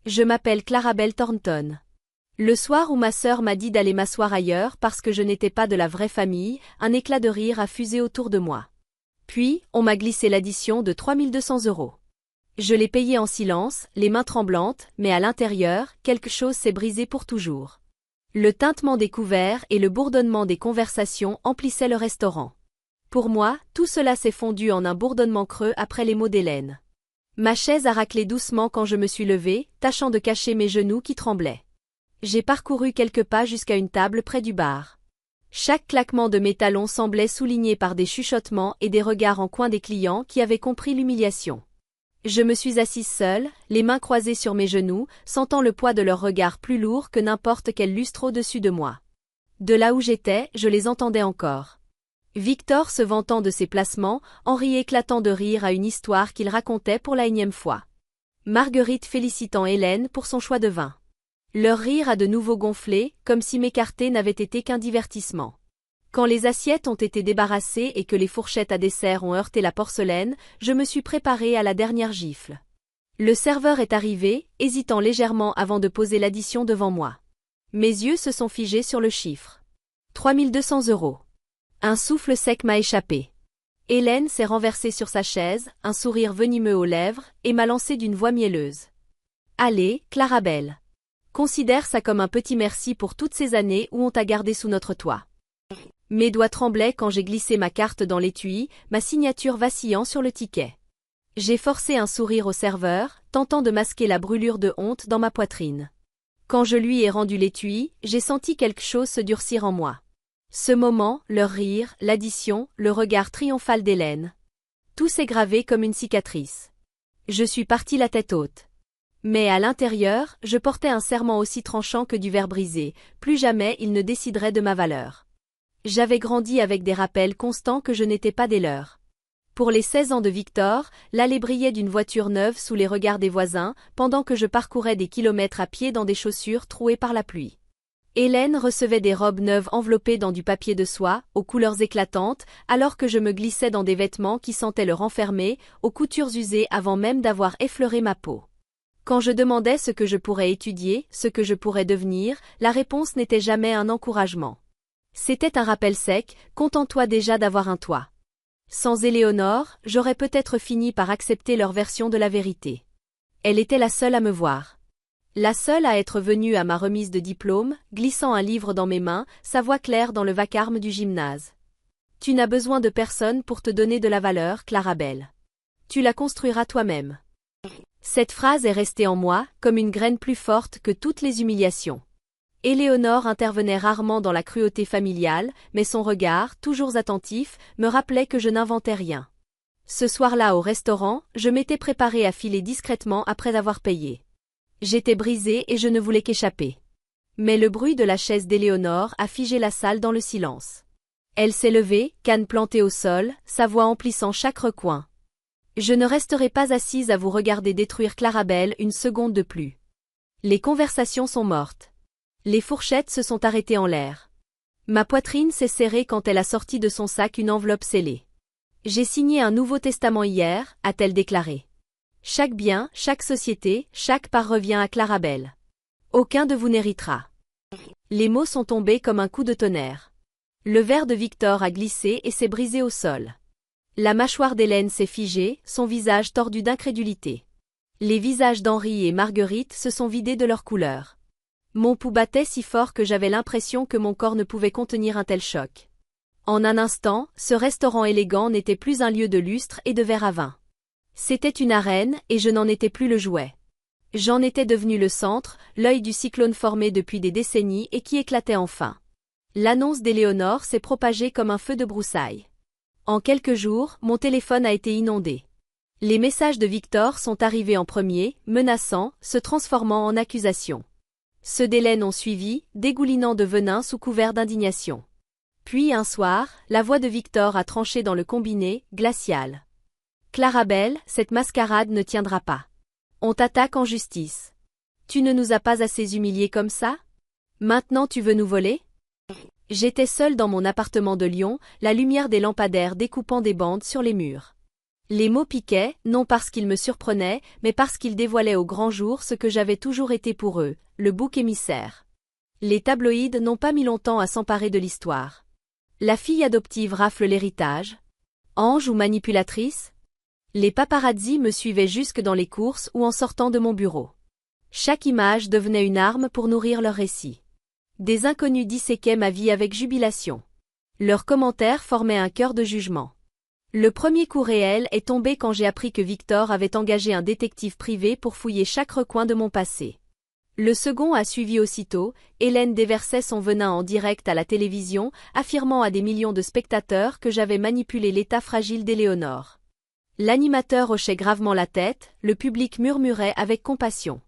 Je m'appelle Clarabelle Thornton. Le soir où ma sœur m'a dit d'aller m'asseoir ailleurs parce que je n'étais pas de la vraie famille, un éclat de rire a fusé autour de moi. Puis, on m'a glissé l'addition de 3200 €. Je l'ai payé en silence, les mains tremblantes, mais à l'intérieur, quelque chose s'est brisé pour toujours. Le tintement des couverts et le bourdonnement des conversations emplissaient le restaurant. Pour moi, tout cela s'est fondu en un bourdonnement creux après les mots d'Hélène. Ma chaise a raclé doucement quand je me suis levée, tâchant de cacher mes genoux qui tremblaient. J'ai parcouru quelques pas jusqu'à une table près du bar. Chaque claquement de mes talons semblait souligné par des chuchotements et des regards en coin des clients qui avaient compris l'humiliation. Je me suis assise seule, les mains croisées sur mes genoux, sentant le poids de leurs regards plus lourd que n'importe quel lustre au-dessus de moi. De là où j'étais, je les entendais encore. Victor se vantant de ses placements, Henri éclatant de rire à une histoire qu'il racontait pour la énième fois. Marguerite félicitant Hélène pour son choix de vin. Leur rire a de nouveau gonflé, comme si m'écarter n'avait été qu'un divertissement. Quand les assiettes ont été débarrassées et que les fourchettes à dessert ont heurté la porcelaine, je me suis préparée à la dernière gifle. Le serveur est arrivé, hésitant légèrement avant de poser l'addition devant moi. Mes yeux se sont figés sur le chiffre. 3200 €. Un souffle sec m'a échappé. Hélène s'est renversée sur sa chaise, un sourire venimeux aux lèvres, et m'a lancé d'une voix mielleuse. Allez, Clarabelle. Considère ça comme un petit merci pour toutes ces années où on t'a gardé sous notre toit. Mes doigts tremblaient quand j'ai glissé ma carte dans l'étui, ma signature vacillant sur le ticket. J'ai forcé un sourire au serveur, tentant de masquer la brûlure de honte dans ma poitrine. Quand je lui ai rendu l'étui, j'ai senti quelque chose se durcir en moi. Ce moment, leur rire, l'addition, le regard triomphal d'Hélène. Tout s'est gravé comme une cicatrice. Je suis partie la tête haute. Mais à l'intérieur, je portais un serment aussi tranchant que du verre brisé, plus jamais il ne déciderait de ma valeur. J'avais grandi avec des rappels constants que je n'étais pas des leurs. Pour les 16 ans de Victor, l'allée brillait d'une voiture neuve sous les regards des voisins, pendant que je parcourais des kilomètres à pied dans des chaussures trouées par la pluie. Hélène recevait des robes neuves enveloppées dans du papier de soie, aux couleurs éclatantes, alors que je me glissais dans des vêtements qui sentaient le renfermer, aux coutures usées avant même d'avoir effleuré ma peau. Quand je demandais ce que je pourrais étudier, ce que je pourrais devenir, la réponse n'était jamais un encouragement. C'était un rappel sec, contente-toi déjà d'avoir un toit. Sans Éléonore, j'aurais peut-être fini par accepter leur version de la vérité. Elle était la seule à me voir. La seule à être venue à ma remise de diplôme, glissant un livre dans mes mains, sa voix claire dans le vacarme du gymnase. Tu n'as besoin de personne pour te donner de la valeur, Clarabelle. Tu la construiras toi-même. Cette phrase est restée en moi, comme une graine plus forte que toutes les humiliations. Éléonore intervenait rarement dans la cruauté familiale, mais son regard, toujours attentif, me rappelait que je n'inventais rien. Ce soir-là au restaurant, je m'étais préparée à filer discrètement après avoir payé. J'étais brisée et je ne voulais qu'échapper. Mais le bruit de la chaise d'Éléonore a figé la salle dans le silence. Elle s'est levée, canne plantée au sol, sa voix emplissant chaque recoin. Je ne resterai pas assise à vous regarder détruire Clarabelle une seconde de plus. Les conversations sont mortes. Les fourchettes se sont arrêtées en l'air. Ma poitrine s'est serrée quand elle a sorti de son sac une enveloppe scellée. J'ai signé un nouveau testament hier, a-t-elle déclaré. Chaque bien, chaque société, chaque part revient à Clarabelle. Aucun de vous n'héritera. Les mots sont tombés comme un coup de tonnerre. Le verre de Victor a glissé et s'est brisé au sol. La mâchoire d'Hélène s'est figée, son visage tordu d'incrédulité. Les visages d'Henri et Marguerite se sont vidés de leur couleur. Mon pouls battait si fort que j'avais l'impression que mon corps ne pouvait contenir un tel choc. En un instant, ce restaurant élégant n'était plus un lieu de lustre et de verre à vin. C'était une arène, et je n'en étais plus le jouet. J'en étais devenu le centre, l'œil du cyclone formé depuis des décennies et qui éclatait enfin. L'annonce d'Éléonore s'est propagée comme un feu de broussailles. En quelques jours, mon téléphone a été inondé. Les messages de Victor sont arrivés en premier, menaçants, se transformant en accusations. Ceux d'Hélène ont suivi, dégoulinant de venin sous couvert d'indignation. Puis un soir, la voix de Victor a tranché dans le combiné, glacial. Clarabelle, cette mascarade ne tiendra pas. On t'attaque en justice. Tu ne nous as pas assez humiliés comme ça? Maintenant tu veux nous voler? J'étais seule dans mon appartement de Lyon, la lumière des lampadaires découpant des bandes sur les murs. Les mots piquaient, non parce qu'ils me surprenaient, mais parce qu'ils dévoilaient au grand jour ce que j'avais toujours été pour eux, le bouc émissaire. Les tabloïds n'ont pas mis longtemps à s'emparer de l'histoire. La fille adoptive rafle l'héritage. Ange ou manipulatrice? Les paparazzis me suivaient jusque dans les courses ou en sortant de mon bureau. Chaque image devenait une arme pour nourrir leur récit. Des inconnus disséquaient ma vie avec jubilation. Leurs commentaires formaient un cœur de jugement. Le premier coup réel est tombé quand j'ai appris que Victor avait engagé un détective privé pour fouiller chaque recoin de mon passé. Le second a suivi aussitôt, Hélène déversait son venin en direct à la télévision, affirmant à des millions de spectateurs que j'avais manipulé l'état fragile d'Éléonore. L'animateur hochait gravement la tête, le public murmurait avec compassion.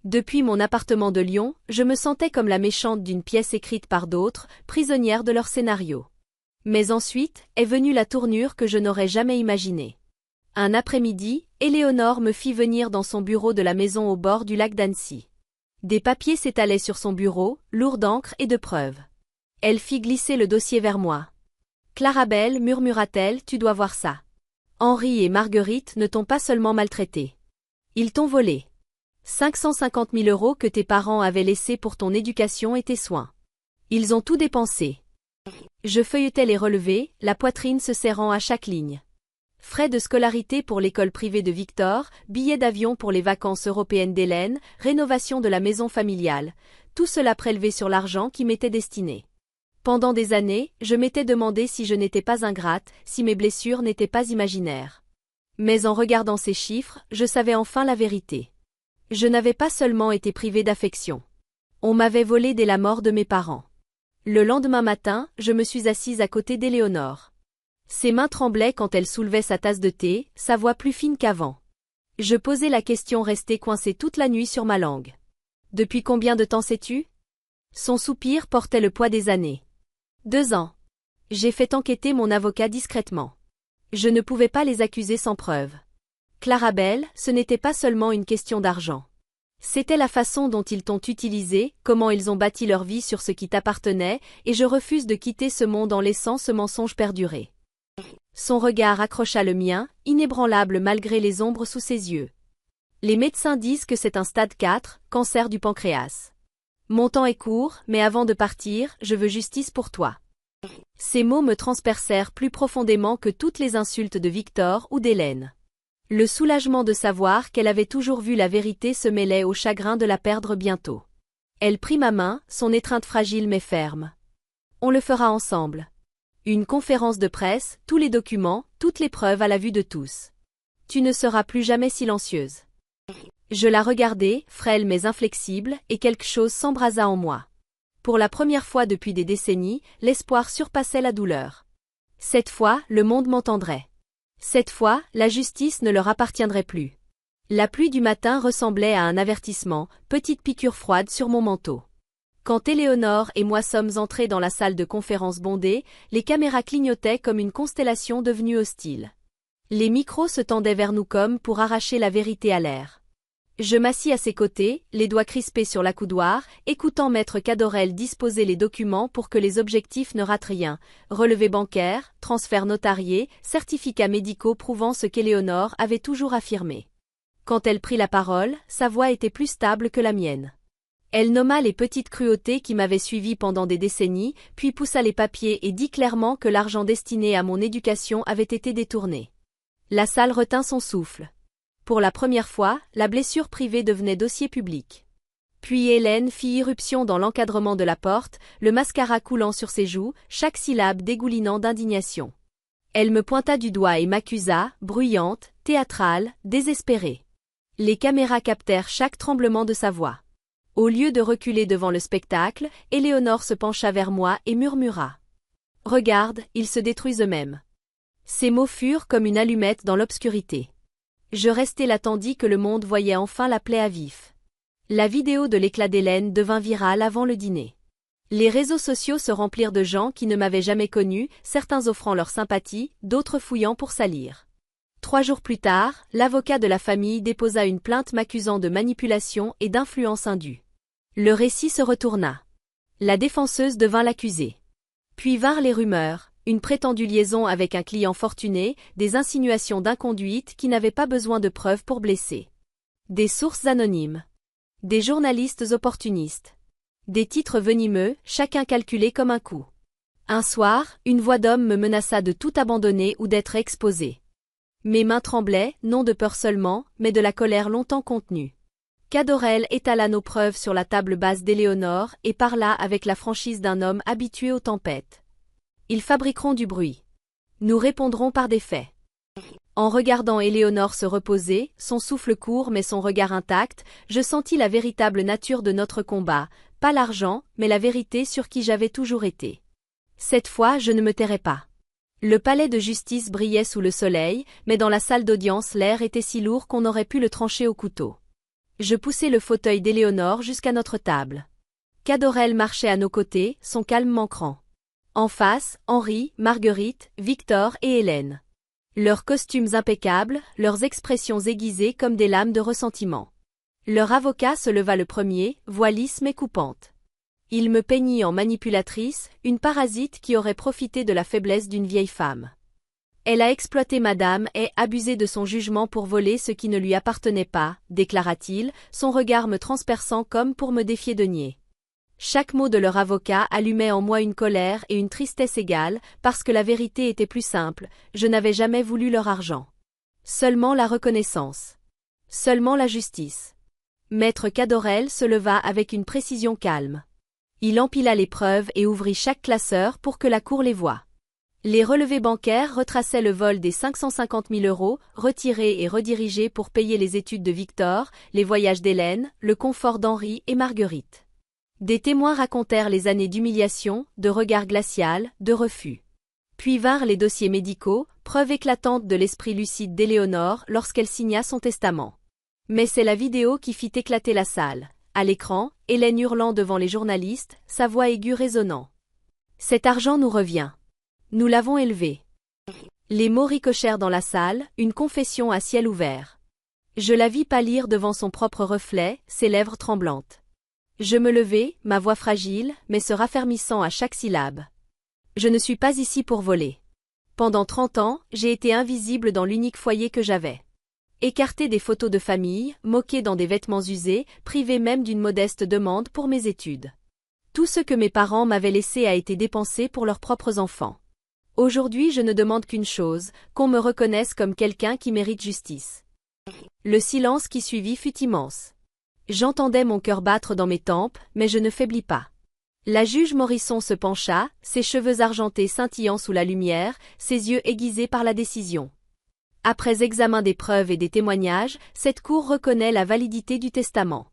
Depuis mon appartement de Lyon, je me sentais comme la méchante d'une pièce écrite par d'autres, prisonnière de leur scénario. Mais ensuite, est venue la tournure que je n'aurais jamais imaginée. Un après-midi, Éléonore me fit venir dans son bureau de la maison au bord du lac d'Annecy. Des papiers s'étalaient sur son bureau, lourds d'encre et de preuves. Elle fit glisser le dossier vers moi. « Clarabelle, murmura-t-elle, tu dois voir ça. Henri et Marguerite ne t'ont pas seulement maltraité. Ils t'ont volé. 550 000 € que tes parents avaient laissés pour ton éducation et tes soins. Ils ont tout dépensé. » Je feuilletais les relevés, la poitrine se serrant à chaque ligne. Frais de scolarité pour l'école privée de Victor, billets d'avion pour les vacances européennes d'Hélène, rénovation de la maison familiale, tout cela prélevé sur l'argent qui m'était destiné. Pendant des années, je m'étais demandé si je n'étais pas ingrate, si mes blessures n'étaient pas imaginaires. Mais en regardant ces chiffres, je savais enfin la vérité. Je n'avais pas seulement été privée d'affection. On m'avait volé dès la mort de mes parents. Le lendemain matin, je me suis assise à côté d'Éléonore. Ses mains tremblaient quand elle soulevait sa tasse de thé, sa voix plus fine qu'avant. Je posai la question restée coincée toute la nuit sur ma langue. « Depuis combien de temps sais-tu » Son soupir portait le poids des années. 2 ans. J'ai fait enquêter mon avocat discrètement. Je ne pouvais pas les accuser sans preuve. Clarabelle, ce n'était pas seulement une question d'argent. C'était la façon dont ils t'ont utilisé, comment ils ont bâti leur vie sur ce qui t'appartenait, et je refuse de quitter ce monde en laissant ce mensonge perdurer. Son regard accrocha le mien, inébranlable malgré les ombres sous ses yeux. Les médecins disent que c'est un stade 4, cancer du pancréas. Mon temps est court, mais avant de partir, je veux justice pour toi. Ces mots me transpercèrent plus profondément que toutes les insultes de Victor ou d'Hélène. Le soulagement de savoir qu'elle avait toujours vu la vérité se mêlait au chagrin de la perdre bientôt. Elle prit ma main, son étreinte fragile mais ferme. On le fera ensemble. Une conférence de presse, tous les documents, toutes les preuves à la vue de tous. Tu ne seras plus jamais silencieuse. Je la regardai, frêle mais inflexible, et quelque chose s'embrasa en moi. Pour la première fois depuis des décennies, l'espoir surpassait la douleur. Cette fois, le monde m'entendrait. Cette fois, la justice ne leur appartiendrait plus. La pluie du matin ressemblait à un avertissement, petite piqûre froide sur mon manteau. Quand Éléonore et moi sommes entrés dans la salle de conférence bondée, les caméras clignotaient comme une constellation devenue hostile. Les micros se tendaient vers nous comme pour arracher la vérité à l'air. Je m'assis à ses côtés, les doigts crispés sur l'accoudoir, écoutant maître Cadorel disposer les documents pour que les objectifs ne ratent rien, relevés bancaires, transferts notariés, certificats médicaux prouvant ce qu'Éléonore avait toujours affirmé. Quand elle prit la parole, sa voix était plus stable que la mienne. Elle nomma les petites cruautés qui m'avaient suivi pendant des décennies, puis poussa les papiers et dit clairement que l'argent destiné à mon éducation avait été détourné. La salle retint son souffle. Pour la première fois, la blessure privée devenait dossier public. Puis Hélène fit irruption dans l'encadrement de la porte, le mascara coulant sur ses joues, chaque syllabe dégoulinant d'indignation. Elle me pointa du doigt et m'accusa, bruyante, théâtrale, désespérée. Les caméras captèrent chaque tremblement de sa voix. Au lieu de reculer devant le spectacle, Éléonore se pencha vers moi et murmura. « Regarde, ils se détruisent eux-mêmes. » Ces mots furent comme une allumette dans l'obscurité. Je restai là tandis que le monde voyait enfin la plaie à vif. La vidéo de l'éclat d'Hélène devint virale avant le dîner. Les réseaux sociaux se remplirent de gens qui ne m'avaient jamais connu, certains offrant leur sympathie, d'autres fouillant pour salir. 3 jours plus tard, l'avocat de la famille déposa une plainte m'accusant de manipulation et d'influence indue. Le récit se retourna. La défenseuse devint l'accusée. Puis vinrent les rumeurs. une prétendue liaison avec un client fortuné, des insinuations d'inconduite qui n'avaient pas besoin de preuves pour blesser. Des sources anonymes. Des journalistes opportunistes. Des titres venimeux, chacun calculé comme un coup. Un soir, une voix d'homme me menaça de tout abandonner ou d'être exposé. Mes mains tremblaient, non de peur seulement, mais de la colère longtemps contenue. Cadorel étala nos preuves sur la table basse d'Éléonore et parla avec la franchise d'un homme habitué aux tempêtes. Ils fabriqueront du bruit. Nous répondrons par des faits. En regardant Éléonore se reposer, son souffle court mais son regard intact, je sentis la véritable nature de notre combat, pas l'argent, mais la vérité sur qui j'avais toujours été. Cette fois, je ne me tairai pas. Le palais de justice brillait sous le soleil, mais dans la salle d'audience l'air était si lourd qu'on aurait pu le trancher au couteau. Je poussai le fauteuil d'Éléonore jusqu'à notre table. Cadorel marchait à nos côtés, son calme manquant. En face, Henri, Marguerite, Victor et Hélène. Leurs costumes impeccables, leurs expressions aiguisées comme des lames de ressentiment. Leur avocat se leva le premier, voix lisse mais coupante. Il me peignit en manipulatrice, une parasite qui aurait profité de la faiblesse d'une vieille femme. Elle a exploité madame et abusé de son jugement pour voler ce qui ne lui appartenait pas, déclara-t-il, son regard me transperçant comme pour me défier de nier. Chaque mot de leur avocat allumait en moi une colère et une tristesse égales, parce que la vérité était plus simple, je n'avais jamais voulu leur argent. Seulement la reconnaissance. Seulement la justice. Maître Cadorel se leva avec une précision calme. Il empila les preuves et ouvrit chaque classeur pour que la cour les voie. Les relevés bancaires retraçaient le vol des 550 000 euros, retirés et redirigés pour payer les études de Victor, les voyages d'Hélène, le confort d'Henri et Marguerite. Des témoins racontèrent les années d'humiliation, de regard glacial, de refus. Puis vinrent les dossiers médicaux, preuve éclatante de l'esprit lucide d'Éléonore lorsqu'elle signa son testament. Mais c'est la vidéo qui fit éclater la salle. À l'écran, Hélène hurlant devant les journalistes, sa voix aiguë résonnant. « Cet argent nous revient. Nous l'avons élevé. » Les mots ricochèrent dans la salle, une confession à ciel ouvert. Je la vis pâlir devant son propre reflet, ses lèvres tremblantes. Je me levai, ma voix fragile, mais se raffermissant à chaque syllabe. Je ne suis pas ici pour voler. Pendant 30 ans, j'ai été invisible dans l'unique foyer que j'avais. Écarté des photos de famille, moqué dans des vêtements usés, privé même d'une modeste demande pour mes études. Tout ce que mes parents m'avaient laissé a été dépensé pour leurs propres enfants. Aujourd'hui, je ne demande qu'une chose, qu'on me reconnaisse comme quelqu'un qui mérite justice. Le silence qui suivit fut immense. J'entendais mon cœur battre dans mes tempes, mais je ne faiblis pas. La juge Morisson se pencha, ses cheveux argentés scintillant sous la lumière, ses yeux aiguisés par la décision. Après examen des preuves et des témoignages, cette cour reconnaît la validité du testament.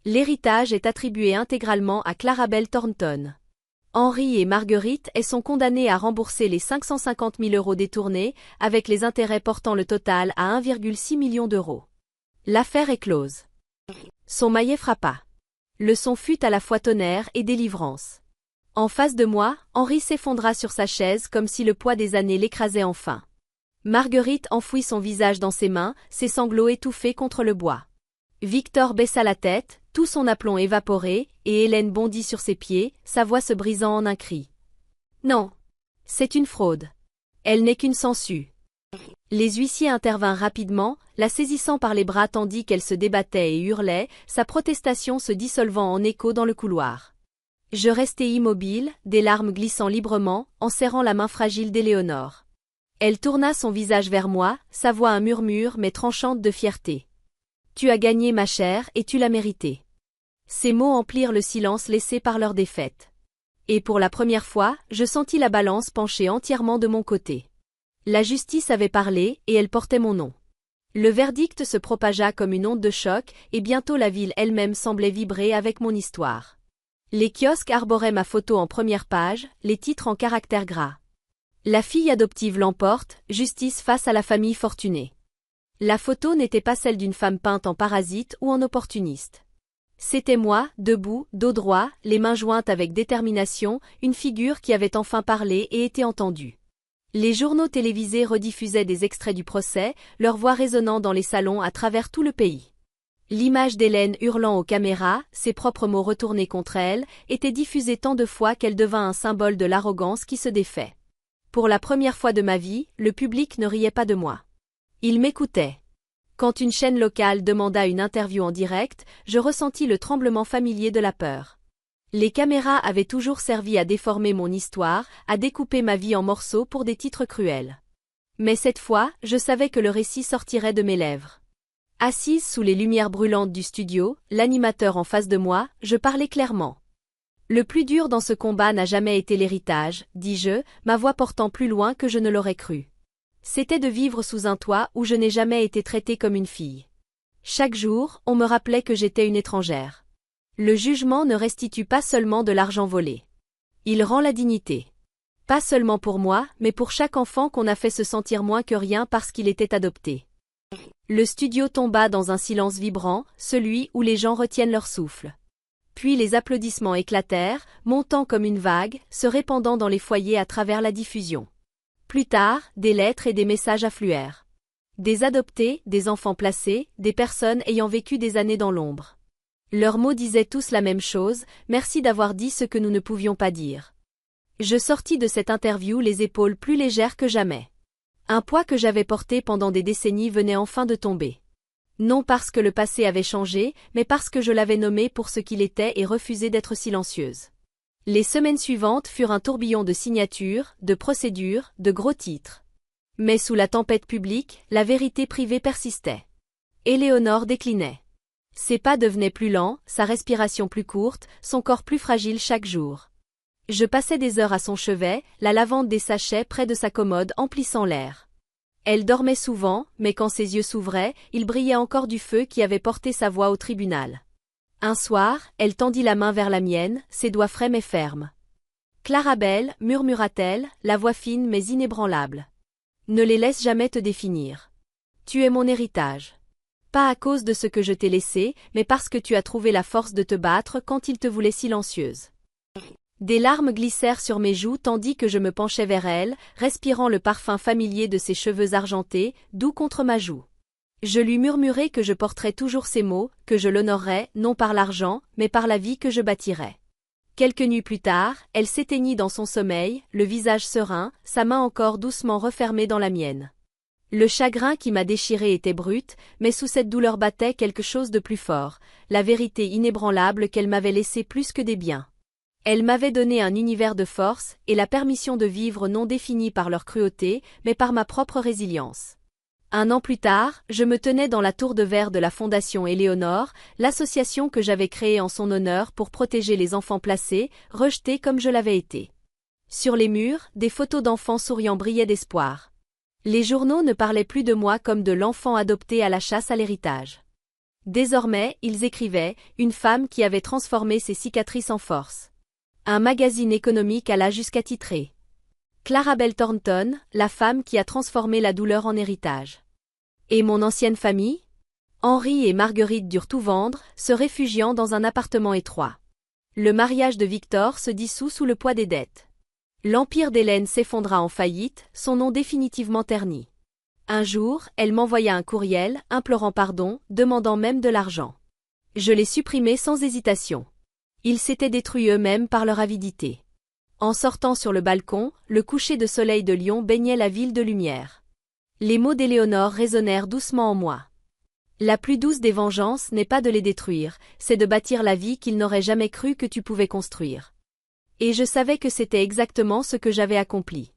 L'héritage est attribué intégralement à Clarabel Thornton. Henri et Marguerite sont condamnés à rembourser les 550 000 euros détournés, avec les intérêts portant le total à 1,6 million d'euros. L'affaire est close. Son maillet frappa. Le son fut à la fois tonnerre et délivrance. En face de moi, Henri s'effondra sur sa chaise comme si le poids des années l'écrasait enfin. Marguerite enfouit son visage dans ses mains, ses sanglots étouffés contre le bois. Victor baissa la tête, tout son aplomb évaporé, et Hélène bondit sur ses pieds, sa voix se brisant en un cri. Non. C'est une fraude. Elle n'est qu'une sangsue. Les huissiers intervinrent rapidement, la saisissant par les bras tandis qu'elle se débattait et hurlait, sa protestation se dissolvant en écho dans le couloir. Je restai immobile, des larmes glissant librement, en serrant la main fragile d'Éléonore. Elle tourna son visage vers moi, sa voix un murmure mais tranchante de fierté. « Tu as gagné ma chère et tu l'as mérité. » Ces mots emplirent le silence laissé par leur défaite. Et pour la première fois, je sentis la balance pencher entièrement de mon côté. La justice avait parlé, et elle portait mon nom. Le verdict se propagea comme une onde de choc, et bientôt la ville elle-même semblait vibrer avec mon histoire. Les kiosques arboraient ma photo en première page, les titres en caractères gras. La fille adoptive l'emporte, justice face à la famille fortunée. La photo n'était pas celle d'une femme peinte en parasite ou en opportuniste. C'était moi, debout, dos droit, les mains jointes avec détermination, une figure qui avait enfin parlé et été entendue. Les journaux télévisés rediffusaient des extraits du procès, leur voix résonnant dans les salons à travers tout le pays. L'image d'Hélène hurlant aux caméras, ses propres mots retournés contre elle, était diffusée tant de fois qu'elle devint un symbole de l'arrogance qui se défait. Pour la première fois de ma vie, le public ne riait pas de moi. Il m'écoutait. Quand une chaîne locale demanda une interview en direct, je ressentis le tremblement familier de la peur. Les caméras avaient toujours servi à déformer mon histoire, à découper ma vie en morceaux pour des titres cruels. Mais cette fois, je savais que le récit sortirait de mes lèvres. Assise sous les lumières brûlantes du studio, l'animateur en face de moi, je parlais clairement. Le plus dur dans ce combat n'a jamais été l'héritage, dis-je, ma voix portant plus loin que je ne l'aurais cru. C'était de vivre sous un toit où je n'ai jamais été traitée comme une fille. Chaque jour, on me rappelait que j'étais une étrangère. Le jugement ne restitue pas seulement de l'argent volé. Il rend la dignité. Pas seulement pour moi, mais pour chaque enfant qu'on a fait se sentir moins que rien parce qu'il était adopté. Le studio tomba dans un silence vibrant, celui où les gens retiennent leur souffle. Puis les applaudissements éclatèrent, montant comme une vague, se répandant dans les foyers à travers la diffusion. Plus tard, des lettres et des messages affluèrent. Des adoptés, des enfants placés, des personnes ayant vécu des années dans l'ombre. Leurs mots disaient tous la même chose, merci d'avoir dit ce que nous ne pouvions pas dire. Je sortis de cette interview les épaules plus légères que jamais. Un poids que j'avais porté pendant des décennies venait enfin de tomber. Non parce que le passé avait changé, mais parce que je l'avais nommé pour ce qu'il était et refusé d'être silencieuse. Les semaines suivantes furent un tourbillon de signatures, de procédures, de gros titres. Mais sous la tempête publique, la vérité privée persistait. Éléonore déclinait. Ses pas devenaient plus lents, sa respiration plus courte, son corps plus fragile chaque jour. Je passais des heures à son chevet, la lavande des sachets près de sa commode emplissant l'air. Elle dormait souvent, mais quand ses yeux s'ouvraient, il brillait encore du feu qui avait porté sa voix au tribunal. Un soir, elle tendit la main vers la mienne, ses doigts frais mais fermes. « Clarabelle, murmura-t-elle, la voix fine mais inébranlable. Ne les laisse jamais te définir. Tu es mon héritage. Pas à cause de ce que je t'ai laissé, mais parce que tu as trouvé la force de te battre quand il te voulait silencieuse. » Des larmes glissèrent sur mes joues tandis que je me penchais vers elle, respirant le parfum familier de ses cheveux argentés, doux contre ma joue. Je lui murmurai que je porterais toujours ces mots, que je l'honorerais, non par l'argent, mais par la vie que je bâtirais. Quelques nuits plus tard, elle s'éteignit dans son sommeil, le visage serein, sa main encore doucement refermée dans la mienne. Le chagrin qui m'a déchiré était brut, mais sous cette douleur battait quelque chose de plus fort, la vérité inébranlable qu'elle m'avait laissée plus que des biens. Elle m'avait donné un univers de force et la permission de vivre non définie par leur cruauté, mais par ma propre résilience. 1 an plus tard, je me tenais dans la tour de verre de la Fondation Éléonore, l'association que j'avais créée en son honneur pour protéger les enfants placés, rejetés comme je l'avais été. Sur les murs, des photos d'enfants souriants brillaient d'espoir. Les journaux ne parlaient plus de moi comme de l'enfant adopté à la chasse à l'héritage. Désormais, ils écrivaient « Une femme qui avait transformé ses cicatrices en force ». Un magazine économique alla jusqu'à titrer « Clarabelle Thornton, la femme qui a transformé la douleur en héritage ». Et mon ancienne famille? Henri et Marguerite durent tout vendre, se réfugiant dans un appartement étroit. Le mariage de Victor se dissout sous le poids des dettes. L'empire d'Hélène s'effondra en faillite, son nom définitivement terni. Un jour, elle m'envoya un courriel, implorant pardon, demandant même de l'argent. Je l'ai supprimé sans hésitation. Ils s'étaient détruits eux-mêmes par leur avidité. En sortant sur le balcon, le coucher de soleil de Lyon baignait la ville de lumière. Les mots d'Éléonore résonnèrent doucement en moi. La plus douce des vengeances n'est pas de les détruire, c'est de bâtir la vie qu'ils n'auraient jamais cru que tu pouvais construire. Et je savais que c'était exactement ce que j'avais accompli.